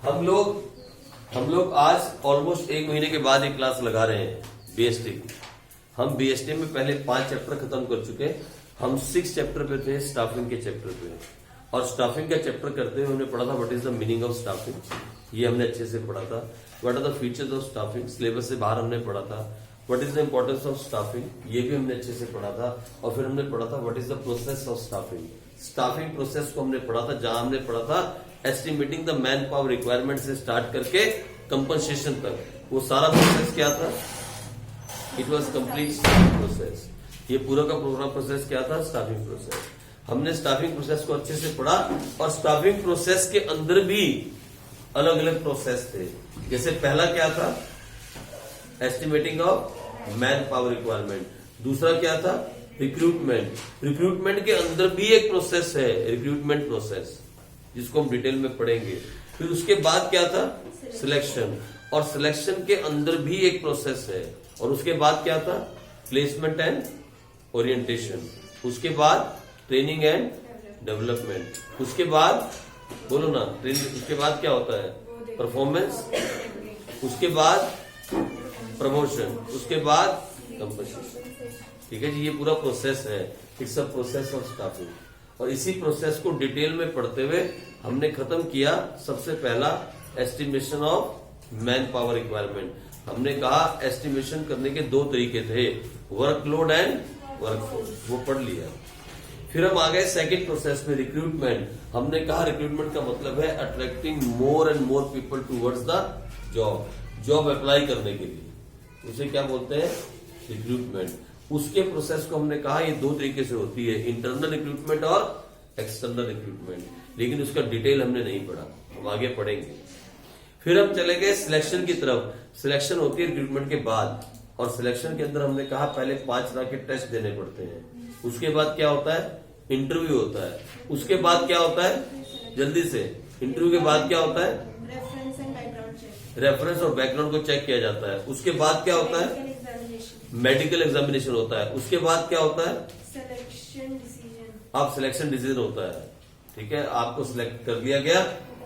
हम लोग आज ऑलमोस्ट 1 महीने के बाद एक क्लास लगा रहे हैं बीएसटी। हम बीएसटी में पहले 5 चैप्टर खत्म कर चुके हैं। हम 6 चैप्टर पे थे, स्टाफिंग के चैप्टर पे। और स्टाफिंग का चैप्टर करते हुए हमने पढ़ा था what is the meaning of staffing, ये हमने अच्छे से पढ़ा था। What are the features of staffing, syllabus से बाहर हमने पढ़ा था। What is the importance of staffing, ये भी हमने अच्छे से पढ़ा था। और फिर हमने पढ़ा था what is the process of staffing. Staffing process को हमने पढ़ा था, जहां हमने पढ़ा था estimating the man power requirement से स्टार्ट करके कंपनसेशन तक। वो सारा प्रोसेस क्या था? It was complete staffing process. ये पूरा का प्रोग्राम प्रोसेस क्या था? Staffing process. हमने स्टाफिंग प्रोसेस को अच्छे से पढ़ा। और स्टाफिंग प्रोसेस के अंदर भी अलग अलग प्रोसेस थे। जैसे पहला क्या था? Estimating of man power requirement. दूसरा क्या था? रिक्रूटमेंट। रिक्रूटमेंट के अंदर भी एक प्रोसेस है, रिक्रूटमेंट प्रोसेस, जिसको हम डिटेल में पढ़ेंगे। फिर उसके बाद क्या था? सिलेक्शन। और सिलेक्शन के अंदर भी एक प्रोसेस है। और उसके बाद क्या था? Placement and orientation. उसके बाद ट्रेनिंग एंड डेवलपमेंट। उसके बाद बोलो ना, ट्रेनिंग। उसके बाद क्या होता है? परफॉर्मेंस। उसके बाद प्रमोशन। उसके बाद कंपनसेशन। ठीक है जी, ये पूरा प्रोसेस है। It's a process of staffing. और इसी प्रोसेस को डिटेल में पढ़ते हुए हमने खत्म किया सबसे पहला estimation of man power requirement. हमने कहा एस्टिमेशन करने के 2 तरीके थे, वर्कलोड एंड वर्कफोर्स, वो पढ़ लिया। फिर हम आ गए सेकंड प्रोसेस में, रिक्रूटमेंट। हमने कहा रिक्रूटमेंट का मतलब है attracting more and more people towards the job, job apply करने के लिए। उसे क्या बोलते हैं? रिक्रूटमेंट। उसके प्रोसेस को हमने कहा ये 2 तरीके से होती है, इंटरनल रिक्रूटमेंट और एक्सटर्नल रिक्रूटमेंट। लेकिन उसका डिटेल हमने नहीं पढ़ा, हम आगे पढ़ेंगे। फिर हम चले गए सिलेक्शन की तरफ। सिलेक्शन होती है रिक्रूटमेंट के बाद। और सिलेक्शन के अंदर हमने कहा पहले 5 तरह के टेस्ट देने पड़ते हैं। उसके बाद क्या होता है? इंटरव्यू होता है। उसके बाद क्या होता है? जल्दी से, इंटरव्यू के बाद क्या होता है? Reference and background check. Reference और बैकग्राउंड को चेक किया जाता है। उसके बाद क्या होता है? मेडिकल एग्जामिनेशन होता है। उसके बाद क्या होता है? Selection decision. आप सिलेक्शन डिसीजन होता है। ठीक है, आपको सिलेक्ट कर लिया गया,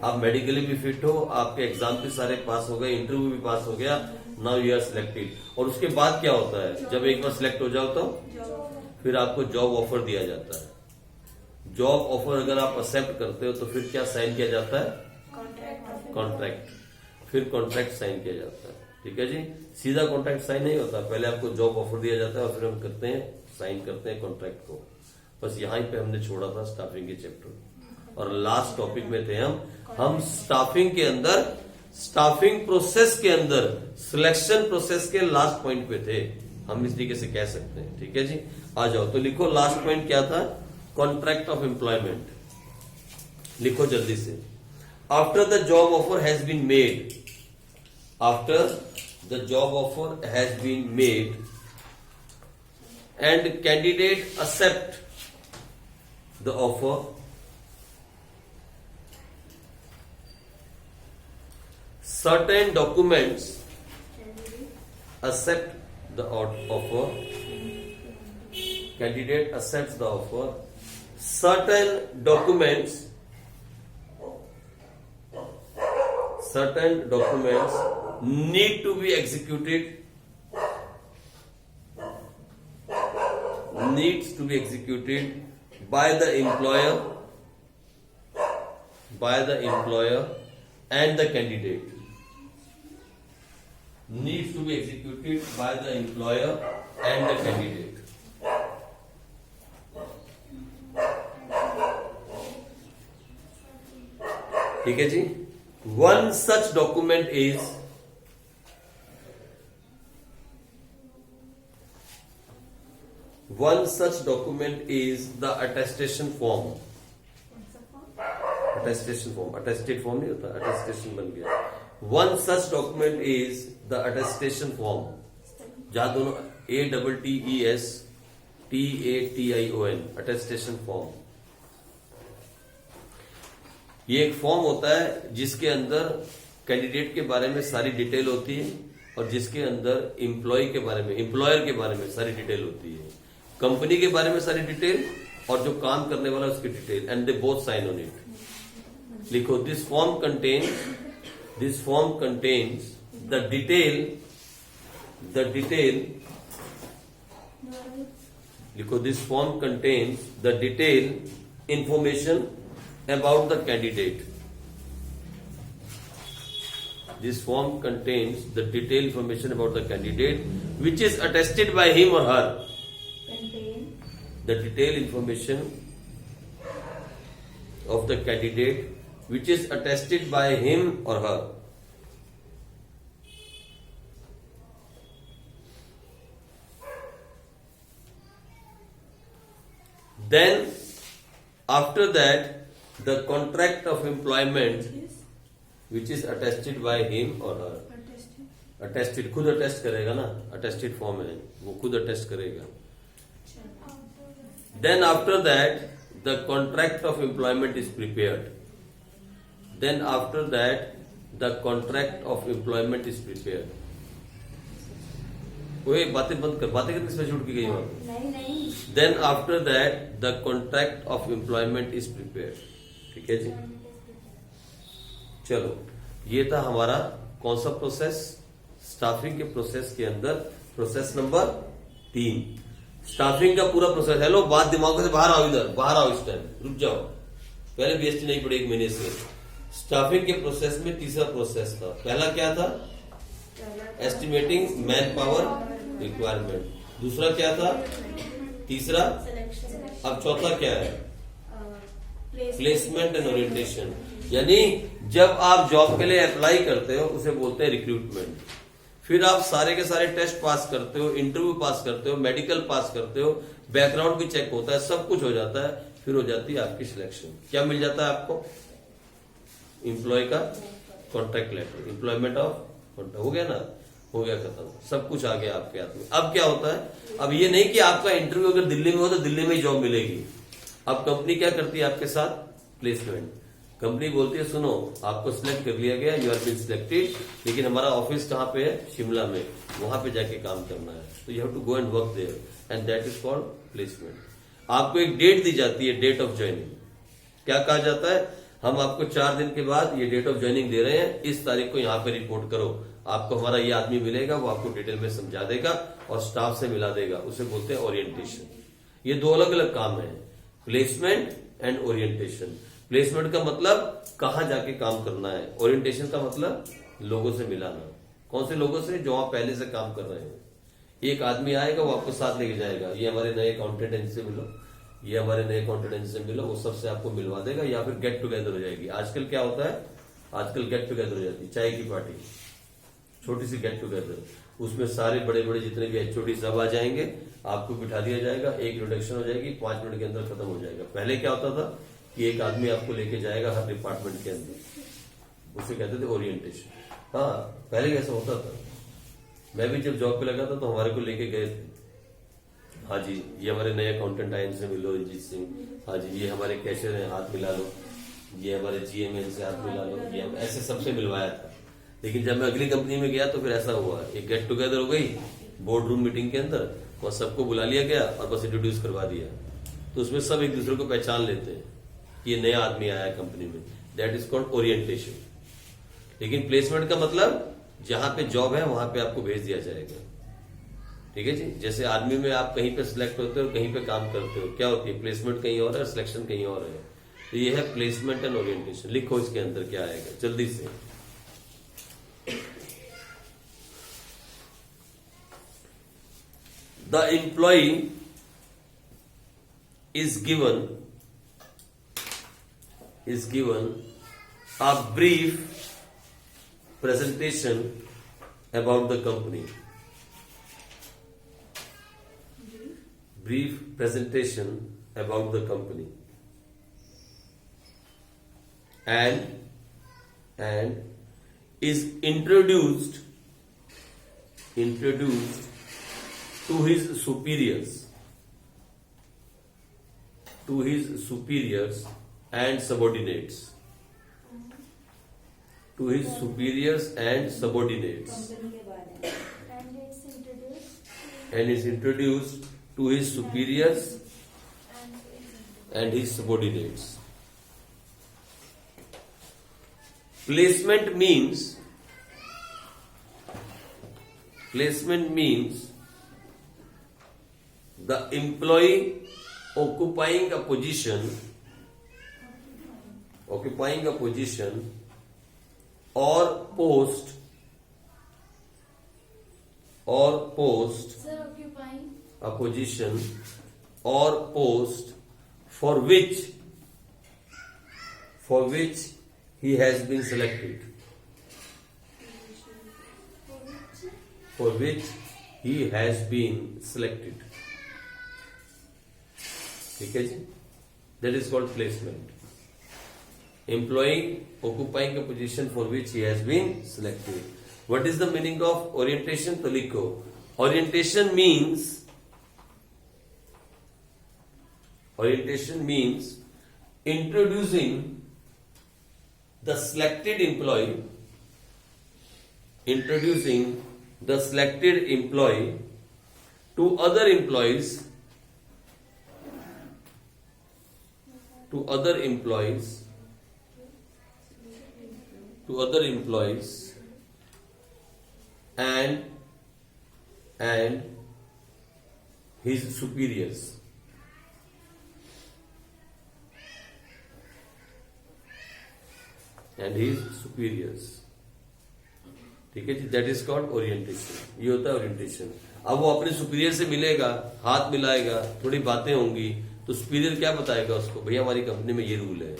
आप मेडिकली भी फिट हो, आपके एग्जाम भी सारे पास हो गए, इंटरव्यू भी पास हो गया, नाउ यू आर सिलेक्टेड। और उसके बाद क्या होता है? जब एक बार सिलेक्ट हो जाओ तो फिर आपको जॉब ऑफर दिया जाता है। जॉब ऑफर अगर आप एक्सेप्ट करते हो तो फिर क्या साइन किया जाता है? कॉन्ट्रैक्ट। फिर कॉन्ट्रैक्ट साइन किया जाता है। ठीक है जी, सीधा कॉन्ट्रैक्ट साइन नहीं होता, पहले आपको जॉब ऑफर दिया जाता है और फिर हम करते हैं, साइन करते हैं कॉन्ट्रैक्ट को। बस यहीं पे हमने छोड़ा था स्टाफिंग के चैप्टर। और लास्ट टॉपिक में थे हम स्टाफिंग के अंदर, स्टाफिंग प्रोसेस के अंदर सिलेक्शन प्रोसेस के लास्ट पॉइंट पे थे, हम इस तरीके से कह सकते हैं। ठीक है जी, आ जाओ तो लिखो लास्ट पॉइंट क्या था? Contract of employment. लिखो जल्दी से। After the job offer has been made, after the job offer has been made and candidate accept the offer, certain documents accept the offer, candidate accepts the offer, certain documents need to be executed, needs to be executed by the employer and the candidate, needs to be executed by the employer and the candidate. ठीक है जी। One such document is the attestation form. Attestation form, attested form नहीं होता, attestation बन गया। One such document is the attestation form, जहाँ दोनों ATTESTATION, attestation form। ये एक फॉर्म होता है जिसके अंदर कैंडिडेट के बारे में सारी डिटेल होती है और जिसके अंदर एम्प्लॉय के बारे में, एम्प्लॉयर के बारे में सारी डिटेल होती है, कंपनी के बारे में सारी डिटेल और जो काम करने वाला उसकी detail, and they both sign on it. लिखो, this form contain This form contains the detail लिखो, this form contains the detailed information about the candidate. This form contains the detailed information about the candidate which is attested by him or her. Contain. The detailed information of the candidate which is attested by him or her. Then, after that, the contract of employment Yes. which is attested by him or her. Attested. Attested खुद attest करेगा ना, attested form है, वो खुद attest करेगा. Then after that, the contract of employment is prepared. Then after that, the contract of employment is prepared. ओए बातें बंद कर, बातें कितनी स्पेशल उठ के गई वहां. नहीं नहीं. Then after that, the contract of employment is prepared. ठीक है जी. चलो, ये था हमारा कौन सा प्रोसेस? स्टाफिंग के प्रोसेस के अंदर प्रोसेस नंबर 3. स्टाफिंग का पूरा प्रोसेस. हेलो, बात दिमाग से बाहर आओ, इधर बाहर आओ, इस टाइम रुक जाओ. पहले बीएसटी नहीं पड़ी 1 महीने से. स्टाफिंग के प्रोसेस में तीसरा प्रोसेस था. पहला क्या था? Estimating man power requirement. दूसरा क्या था? तीसरा. Selection. अब चौथा क्या है? Placement and Placement. ओरिएंटेशन. यानी जब आप जॉब के लिए अप्लाई करते हो उसे बोलते हैं रिक्रूटमेंट. फिर आप सारे के सारे टेस्ट पास करते हो, इंटरव्यू पास करते हो, मेडिकल पास करते हो, बैकग्राउंड भी चेक होता है, सब कुछ हो जाता है. फिर हो जाती है आपकी सिलेक्शन. क्या मिल जाता है आपको? एम्प्लॉय का contract letter, employment of contract. हो गया ना, हो गया खत्म, सब कुछ आ गया आपके हाथ में. अब क्या होता है? अब ये नहीं कि आपका इंटरव्यू अगर दिल्ली में हो तो दिल्ली में ही जॉब मिलेगी. अब कंपनी क्या करती है आपके साथ? प्लेसमेंट. कंपनी बोलती है सुनो, आपको सिलेक्ट कर लिया गया, यू आर बीन सिलेक्टेड, लेकिन हमारा ऑफिस कहाँ पे है? शिमला में. वहां पे जाके काम करना है, तो you have to go and work there, and that is called placement. आपको एक डेट दी जाती है, डेट ऑफ ज्वाइनिंग. क्या कहा जाता है? हम आपको 4 दिन के बाद ये डेट ऑफ ज्वाइनिंग दे रहे हैं, इस तारीख को यहाँ पे रिपोर्ट करो. आपको हमारा ये आदमी मिलेगा, वो आपको डिटेल में समझा देगा और स्टाफ से मिला देगा. उसे बोलते हैं ओरिएंटेशन. ये 2 अलग अलग काम है, प्लेसमेंट एंड ओरिएंटेशन. प्लेसमेंट का मतलब कहां जाके काम करना है. ओरिएंटेशन का मतलब लोगों से मिलाना. कौन से लोगों से? जो आप पहले से काम कर रहे हैं. एक आदमी आएगा, वो आपको साथ लेके जाएगा, ये हमारे नए अकाउंटेंट इनसे मिलो, ये हमारे नए अकाउंटेंट इनसे मिलो, वो सबसे आपको मिलवा देगा. या फिर गेट टुगेदर हो जाएगी. आजकल क्या होता है? आजकल गेट टुगेदर हो जाती है, चाय की पार्टी, छोटी सी गेट टुगेदर. उसमें सारे बड़े बड़े जितने भी एचओडी सब आ जाएंगे, आपको बिठा दिया जाएगा, एक इंट्रोडक्शन हो जाएगी, 5 मिनट के अंदर खत्म हो जाएगा. पहले क्या होता था कि एक आदमी आपको लेके जाएगा हर डिपार्टमेंट के अंदर, उसे कहते थे ओरिएंटेशन. हाँ, पहले कैसा होता था? मैं भी जब जॉब पे लगा था तो हमारे को लेके गए थे. हाँ जी, ये हमारे नए अकाउंटेंट आए, इनसे मिलो, रंजीत सिंह. हाँ जी, ये हमारे कैशियर हैं, हाथ मिला लो. ये हमारे जीएम से हाथ मिला लो. ये ऐसे सबसे मिलवाया था. लेकिन जब मैं अगली कंपनी में गया तो फिर ऐसा हुआ, एक गेट टुगेदर हो गई बोर्ड रूम मीटिंग के अंदर, और सबको बुला लिया गया और बस इंट्रोड्यूस करवा दिया. तो उसमें सब एक दूसरे को पहचान लेते हैं कि ये नया आदमी आया है कंपनी में. That is called orientation. लेकिन प्लेसमेंट का मतलब जहां पे जॉब है वहां पे आपको भेज दिया जाएगा. ठीक है जी. जैसे आर्मी में आप कहीं पे सिलेक्ट होते हो, कहीं पे काम करते हो, क्या होती है? प्लेसमेंट कहीं और है, सिलेक्शन कहीं और है. तो ये है प्लेसमेंट एंड ओरिएंटेशन. लिखो इसके अंदर क्या आएगा जल्दी से. The employee is given a brief presentation about the company. Brief presentation about the company, and is introduced to his superiors and subordinates. To his superiors and subordinates. And is introduced to his superiors and his subordinates. Placement means the employee occupying a position or post Sir, occupying. a position or post for which he has been selected. For which he has been selected. ठीक है जी, that is called placement. Employee occupying a position for which he has been selected. What is the meaning of orientation? तो लिखो, orientation means introducing the selected employee to other employees and his superiors. ठीक है जी, that is called orientation. ये होता है orientation. अब वो अपने सुपीरियर से मिलेगा, हाथ मिलाएगा, थोड़ी बातें होंगी, तो सुपीरियर क्या बताएगा उसको, भैया हमारी कंपनी में ये रूल है,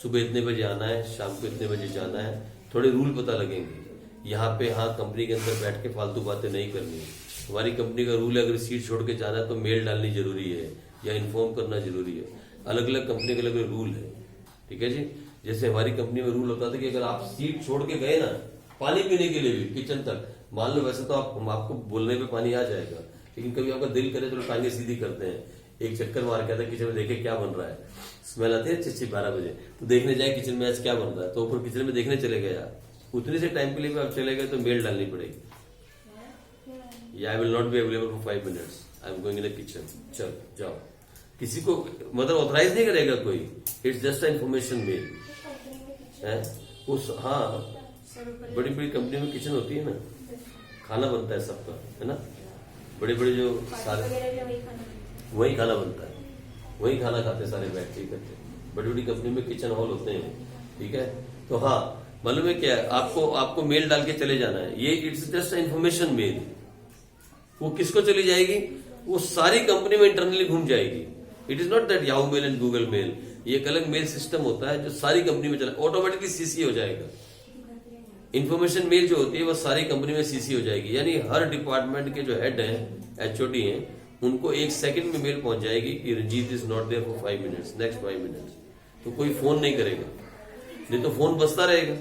सुबह इतने बजे आना है, शाम को इतने बजे जाना है. थोड़े रूल पता लगेंगे. यहाँ पे हाँ कंपनी के अंदर बैठ के फालतू बातें नहीं करनी. हमारी कंपनी का रूल है, अगर सीट छोड़ के जाना है तो मेल डालनी जरूरी है या इन्फॉर्म करना जरूरी है. अलग अलग कंपनी के अलग अलग रूल है. ठीक है जी. जैसे हमारी कंपनी में रूल होता था कि अगर आप सीट छोड़ के गए ना पानी पीने के लिए भी किचन तक, मान लो वैसे तो आपको बोलने पे पानी आ जाएगा, लेकिन कभी आपका दिल करे तो टांगे सीधी करते हैं. एक चक्कर मार के आता किचन में देखे क्या बन रहा है, स्मेल आती है अच्छी 12 बजे, तो देखने जाए किचन में आज क्या बन रहा है, तो ऊपर किचन में देखने चले गए. उतने से टाइम के लिए भी आप चले गए तो मेल डालनी पड़ेगी. या I will not be available for 5 minutes, I am going in the kitchen. चल जाओ. किसी को मतलब ऑथराइज नहीं करेगा कोई, इट्स जस्ट इन्फॉर्मेशन मेल है. उस हाँ बड़ी बड़ी कंपनी में किचन होती है ना, खाना बनता है सबका, है ना. बड़े बड़े जो सारे वही खाना बनता है, वही खाना खाते सारे बैठ के इकट्ठे. बड़ी बड़ी कंपनी में किचन हॉल होते हैं. ठीक है. तो हाँ मालूम है क्या, आपको मेल डाल के चले जाना है. ये इट्स जस्ट इन्फॉर्मेशन मेल. वो किसको चली जाएगी, वो सारी कंपनी में इंटरनली घूम जाएगी. It is not that Yahoo mail and Google mail. ये एक अलग मेल सिस्टम होता है जो सारी कंपनी में चला, ऑटोमेटिकली सीसी हो जाएगा. इन्फॉर्मेशन मेल जो होती है वो सारी कंपनी में सीसी हो जाएगी. यानी हर डिपार्टमेंट के जो हेड हैं, एचओडी हैं, उनको 1 सेकंड में मेल पहुंच जाएगी कि Ranjit is not there for 5 minutes, next 5 minutes. तो कोई फोन नहीं करेगा, नहीं तो फोन बजता रहेगा.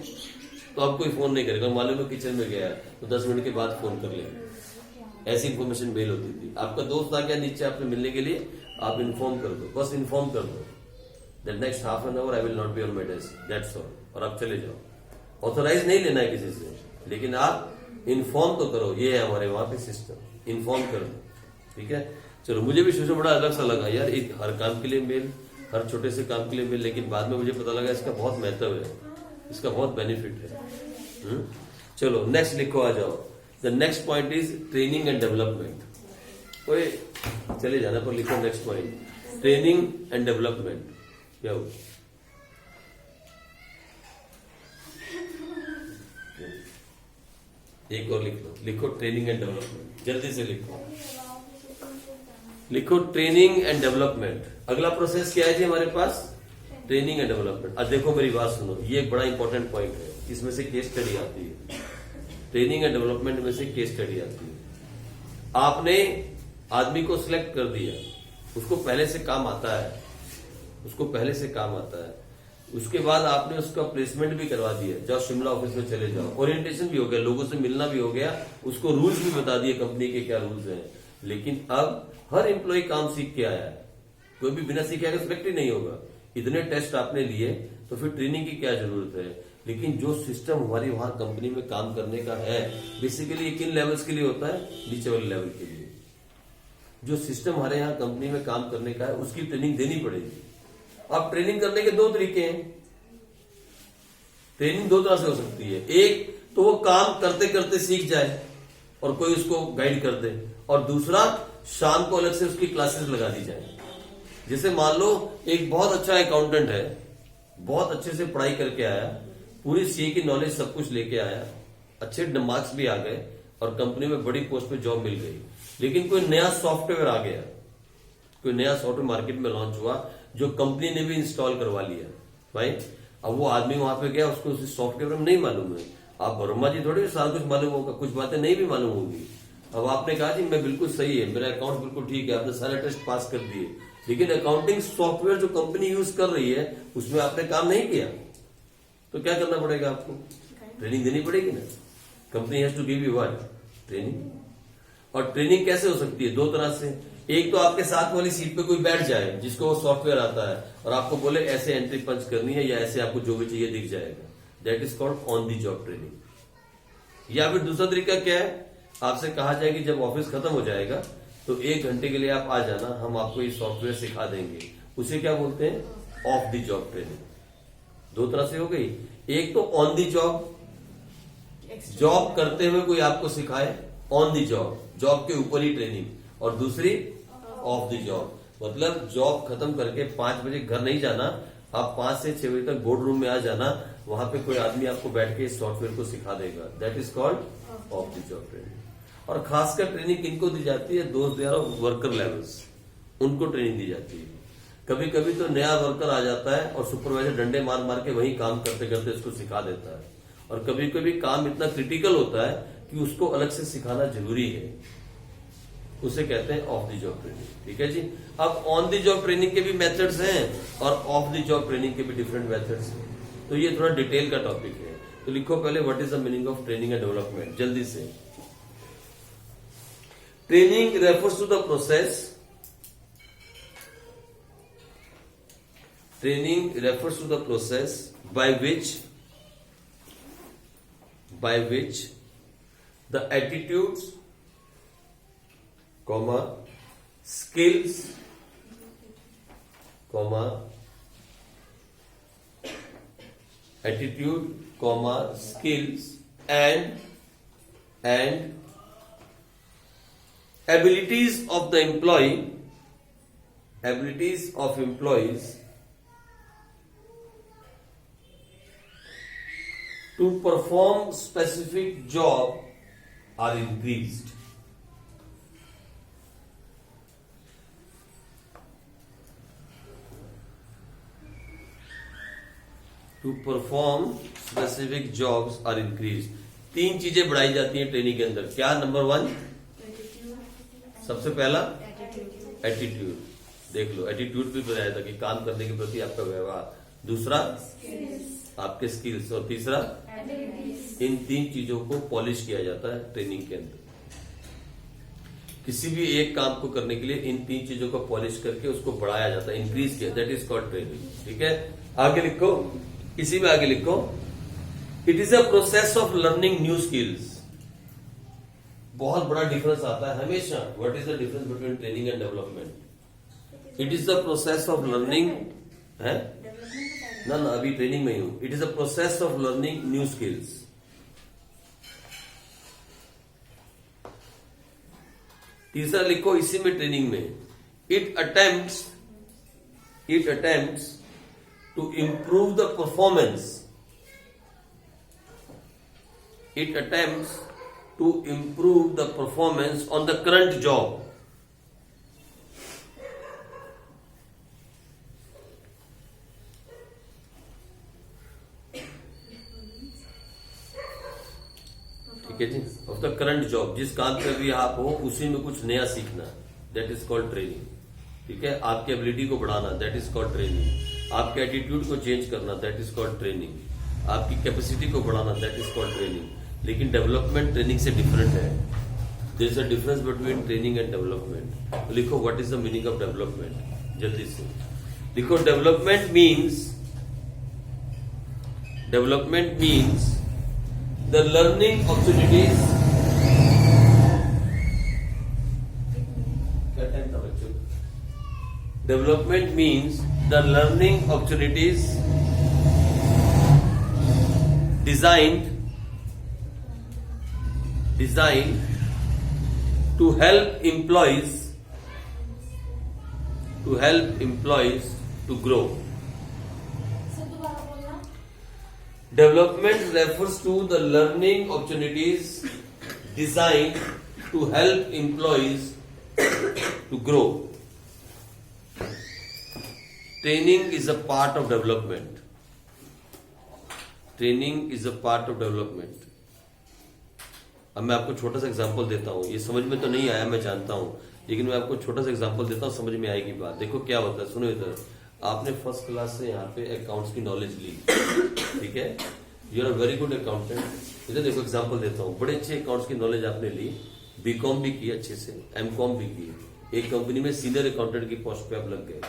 तो अब कोई फोन नहीं करेगा. मालूम है किचन में गया तो 10 मिनट के बाद फोन कर लेंगे. ऐसी इन्फॉर्मेशन मेल होती थी. आपका दोस्त आ गया नीचे आपसे मिलने के लिए, आप इन्फॉर्म कर दो, बस इन्फॉर्म कर दो that next half an hour I will not be on my desk, that's all. और आप चले जाओ. ऑथोराइज नहीं लेना है किसी से, लेकिन आप इन्फॉर्म तो करो. ये है हमारे वहां पे सिस्टम, इन्फॉर्म कर दो. ठीक है. चलो, मुझे भी शुरू से बड़ा अलग सा लगा यार, एक हर काम के लिए मेल, हर छोटे से काम के लिए मेल, लेकिन बाद में मुझे पता लगा इसका बहुत महत्व है, इसका बहुत बेनिफिट है. चलो नेक्स्ट लिखो, आ जाओ. The next point is training and development. ओए चले जाना पर लिखो next point, training and development. क्या हो, एक और लिखो ट्रेनिंग एंड डेवलपमेंट. जल्दी से लिखो ट्रेनिंग एंड डेवलपमेंट. अगला प्रोसेस क्या है जी हमारे पास, ट्रेनिंग एंड डेवलपमेंट. अब देखो मेरी बात सुनो, ये एक बड़ा इंपॉर्टेंट पॉइंट है. इसमें से केस स्टडी आती है, ट्रेनिंग एंड डेवलपमेंट में से केस स्टडी आती है. आपने आदमी को सिलेक्ट कर दिया, उसको पहले से काम आता है, उसके बाद आपने उसका प्लेसमेंट भी करवा दिया, जाओ शिमला ऑफिस में चले जाओ, ओरिएंटेशन भी हो गया, लोगों से मिलना भी हो गया, उसको रूल्स भी बता दिए कंपनी के क्या रूल्स हैं. लेकिन अब हर एम्प्लॉय काम सीख के आया है, कोई भी बिना सीखे आएगा सिलेक्ट ही नहीं होगा. इतने टेस्ट आपने लिए तो फिर ट्रेनिंग की क्या जरूरत है. लेकिन जो सिस्टम हमारी वहां कंपनी में काम करने का है, बेसिकली किन लेवल्स के लिए होता है, नीचे वाले लेवल के लिए. जो सिस्टम हमारे यहाँ कंपनी में काम करने का है उसकी ट्रेनिंग देनी पड़ेगी. अब ट्रेनिंग करने के 2 तरीके हैं. ट्रेनिंग दो तरह से हो सकती है। एक तो वो काम करते करते सीख जाए और कोई उसको गाइड कर दे, और दूसरा शाम को अलग से उसकी क्लासेस लगा दी जाए। जैसे मान लो एक बहुत अच्छा अकाउंटेंट है, बहुत अच्छे से पढ़ाई करके आया, पूरी सीए की नॉलेज सब कुछ लेके आया, अच्छे मार्क्स भी आ गए और कंपनी में बड़ी पोस्ट पे जॉब मिल गई, लेकिन कोई नया सॉफ्टवेयर आ गया, कोई नया सॉफ्टवेयर मार्केट में लॉन्च हुआ जो कंपनी ने भी इंस्टॉल करवा लिया भाई। अब वो आदमी वहां पे गया, उसको उस सॉफ्टवेयर में नहीं मालूम है। आप वर्मा जी थोड़ी सारा कुछ मालूम होगा, कुछ बातें नहीं भी मालूम होगी। अब आपने कहा जी मैं बिल्कुल सही है, मेरा अकाउंट बिल्कुल ठीक है, आपने सारे टेस्ट पास कर दिए, लेकिन अकाउंटिंग सॉफ्टवेयर जो कंपनी यूज कर रही है उसमें आपने काम नहीं किया, तो क्या करना पड़ेगा आपको? ट्रेनिंग देनी पड़ेगी ना। Company has to give you what? Training. और ट्रेनिंग कैसे हो सकती है? दो तरह से। एक तो आपके साथ वाली सीट पे कोई बैठ जाए जिसको वो सॉफ्टवेयर आता है और आपको बोले ऐसे एंट्री पंच करनी है या ऐसे आपको जो भी चाहिए दिख जाएगा, that is called on the job training. या फिर दूसरा तरीका क्या है, आपसे कहा जाए कि जब ऑफिस खत्म हो जाएगा तो 1 घंटे के लिए आप आ जाना, हम आपको ये सॉफ्टवेयर सिखा देंगे, उसे क्या बोलते हैं? Of the job training. दो तरह से हो गई। एक तो ऑन दी जॉब, जॉब करते हुए कोई आपको सिखाए, ऑन दी जॉब, जॉब के ऊपर ही ट्रेनिंग, और दूसरी ऑफ दी जॉब, मतलब जॉब खत्म करके 5 बजे घर नहीं जाना, आप 5 से 6 बजे तक बोर्ड रूम में आ जाना, वहां पे कोई आदमी आपको बैठ के इस सॉफ्टवेयर को सिखा देगा, that is called of the job training. और खासकर ट्रेनिंग किनको दी जाती है? दोस्त यार वर्कर लेवल्स, उनको ट्रेनिंग दी जाती है। कभी कभी तो नया वर्कर आ जाता है और सुपरवाइजर डंडे मार मार के वही काम करते करते उसको सिखा देता है, और कभी कभी काम इतना क्रिटिकल होता है कि उसको अलग से सिखाना जरूरी है, उसे कहते हैं ऑफ द जॉब ट्रेनिंग। ठीक है जी। अब ऑन द जॉब ट्रेनिंग के भी मेथड्स हैं और ऑफ द जॉब ट्रेनिंग के भी डिफरेंट मेथड्स हैं, तो ये थोड़ा डिटेल का टॉपिक है। तो लिखो पहले what is the meaning of training and development, जल्दी से। Training refers to the process, training refers to the process by which the attitudes, skills, skills and abilities of employees to perform specific job are increased. To perform specific jobs are increased. 3 चीजें बढ़ाई जाती हैं training के अंदर। क्या? Number 1 सबसे पहला attitude, देख लो एटीट्यूड भी बताया था कि काम करने के प्रति आपका व्यवहार। दूसरा आपके स्किल्स, और तीसरा इन 3 चीजों को पॉलिश किया जाता है ट्रेनिंग के अंदर। किसी भी एक काम को करने के लिए इन 3 चीजों को पॉलिश करके उसको बढ़ाया जाता है, इंक्रीज किया, दैट इज कॉल्ड ट्रेनिंग। ठीक है, आगे लिखो, इसी में आगे लिखो, it is a process of learning new skills. बहुत बड़ा डिफरेंस आता है हमेशा। What is the difference between training and development? It is the process of learning है ना, अभी ट्रेनिंग में ही हूं। It is a process of learning new skills. तीसरा लिखो इसी में ट्रेनिंग में, it attempts to improve the performance. It attempts to improve the performance on the current job. ठीक है जी, ऑफ द करंट जॉब, जिस काम पे भी आप हो उसी में कुछ नया सीखना, दैट इज कॉल्ड ट्रेनिंग। ठीक है, आपकी एबिलिटी को बढ़ाना, दैट इज कॉल्ड ट्रेनिंग। आपके एटीट्यूड को चेंज करना, दैट इज कॉल्ड ट्रेनिंग। आपकी कैपेसिटी को बढ़ाना, दैट इज कॉल्ड ट्रेनिंग। लेकिन डेवलपमेंट ट्रेनिंग से डिफरेंट है। There is a difference between training and development. तो लिखो what is the meaning of development, जल्दी से लिखो। Development means the learning opportunities. क्या टाइम था बच्चों? Development means the learning opportunities designed to help employees to grow. Sir दोबारा बोलना. Development refers to the learning opportunities designed to help employees to grow. Training is a part of development. अब मैं आपको छोटा सा example देता हूँ. ये समझ में तो नहीं आया, मैं जानता हूँ, लेकिन मैं आपको छोटा सा एग्जांपल देता हूँ, समझ में आएगी बात. देखो क्या होता है, सुनो इधर. आपने फर्स्ट क्लास से यहाँ पे अकाउंट्स की नॉलेज ली, ठीक है. You are very good accountant. इधर देखो एग्जांपल देता हूँ. बड़े अच्छे अकाउंट्स की नॉलेज आपने ली, बीकॉम भी की अच्छे से, एमकॉम भी की, एक कंपनी में सीनियर अकाउंटेंट की पोस्ट पे आप लग गए.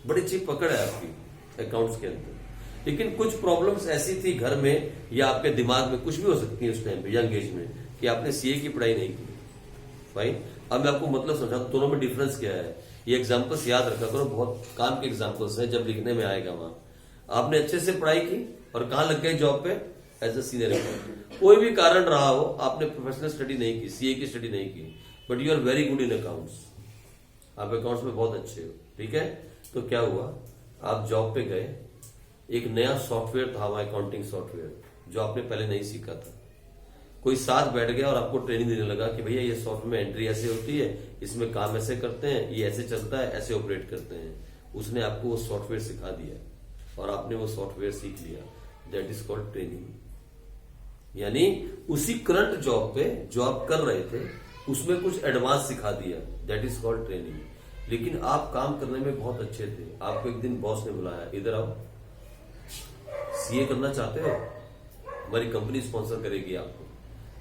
बड़ी अच्छी पकड़ है आपकी अकाउंट्स के अंदर. लेकिन कुछ प्रॉब्लम्स ऐसी थी घर में या आपके दिमाग में, कुछ भी हो सकती है उस टाइम पे यंग एज में, कि आपने सीए की पढ़ाई नहीं की. फाइन. अब मैं आपको मतलब समझा दोनों में डिफरेंस क्या है. ये एग्जांपल्स याद रखा करो, बहुत काम के एग्जांपल्स हैं, जब लिखने में आएगा वहां. आपने अच्छे से पढ़ाई की और कहां लग गए जॉब पे, एज अ सीनियर अकाउंटेंट. कोई भी कारण रहा हो, आपने प्रोफेशनल स्टडी नहीं की, सीए की स्टडी नहीं की, but you are very good in accounts. आप अकाउंट्स में बहुत अच्छे हो, ठीक है. तो क्या हुआ, आप जॉब पे गए, एक नया सॉफ्टवेयर था वहां, अकाउंटिंग सॉफ्टवेयर, जो आपने पहले नहीं सीखा था. कोई साथ बैठ गया और आपको ट्रेनिंग देने लगा कि भैया ये सॉफ्टवेयर में एंट्री ऐसे होती है, इसमें काम ऐसे करते हैं, ये ऐसे चलता है, ऐसे ऑपरेट करते हैं. उसने आपको वो सॉफ्टवेयर सिखा दिया और आपने वो सॉफ्टवेयर सीख लिया. That is called training. यानी उसी करंट जॉब पे जो आप कर रहे थे उसमें कुछ एडवांस सिखा दिया. That is called training. लेकिन आप काम करने में बहुत अच्छे थे, आपको एक दिन बॉस ने बुलाया, इधर आओ, सीए करना चाहते हो, हमारी कंपनी स्पॉन्सर करेगी आपको,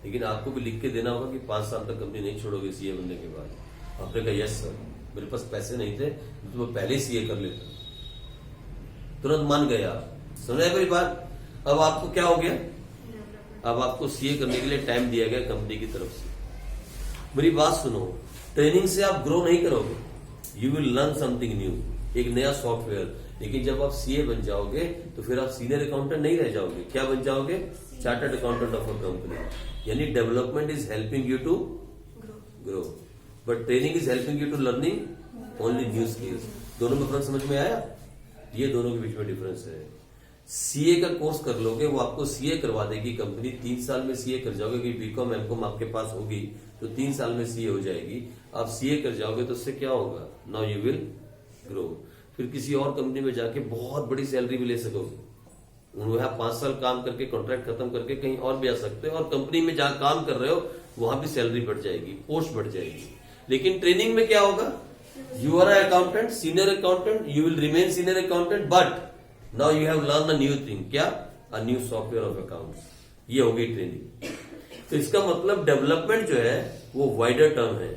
लेकिन आपको भी लिख के देना होगा कि 5 साल तक कंपनी नहीं छोड़ोगे सीए बनने के बाद. आपने कहा यस सर. मेरे पास पैसे नहीं थे तो मैं पहले ही सीए कर लेता. तुरंत मान गए आप. सुना है मेरी बात. अब आपको क्या हो गया, अब आपको सीए करने के लिए टाइम दिया गया कंपनी की तरफ से. मेरी बात सुनो, ट्रेनिंग से आप ग्रो नहीं करोगे. You will learn something new, एक नया सॉफ्टवेयर. लेकिन जब आप सीए बन जाओगे तो फिर आप सीनियर अकाउंटेंट नहीं रह जाओगे. क्या बन जाओगे, chartered accountant of a company. यानी development is helping you to grow, but training is helping you to learning only new skills. दोनों में फर्क समझ में आया. ये दोनों के बीच में डिफरेंस है. सीए का कोर्स कर लोगे, वो आपको सीए करवा देगी कंपनी. 3 साल में सीए कर जाओगे, कि बीकॉम एमकॉम आपके पास होगी तो 3 साल में सीए हो जाएगी. आप सीए कर जाओगे तो उससे क्या होगा, नाउ यू विल ग्रो. फिर किसी और कंपनी में जाके बहुत बड़ी सैलरी भी ले सकोगे. वहां 5 साल काम करके कॉन्ट्रैक्ट खत्म करके कहीं और भी आ सकते हो, और कंपनी में जहां काम कर रहे हो वहां भी सैलरी बढ़ जाएगी, पोस्ट बढ़ जाएगी. लेकिन ट्रेनिंग में क्या होगा, you are accountant, senior accountant, you will remain senior accountant, but now you have learn a new thing. क्या, a new software of accounts. ये हो गई ट्रेनिंग. तो इसका मतलब डेवलपमेंट जो है वो वाइडर टर्म है,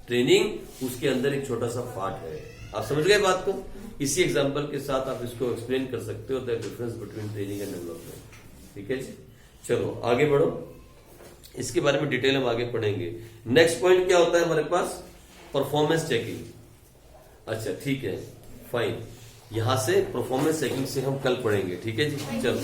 ट्रेनिंग उसके अंदर एक छोटा सा पार्ट है. आप समझ गए बात को. इसी एग्जांपल के साथ आप इसको एक्सप्लेन कर सकते हो, the difference between training and development. ठीक है जी. चलो आगे बढ़ो, इसके बारे में डिटेल हम आगे पढ़ेंगे. नेक्स्ट पॉइंट क्या होता है हमारे पास, परफॉर्मेंस चेकिंग. अच्छा ठीक है, फाइन. यहां से परफॉर्मेंस चेकिंग से हम कल पढ़ेंगे. ठीक है जी. चलो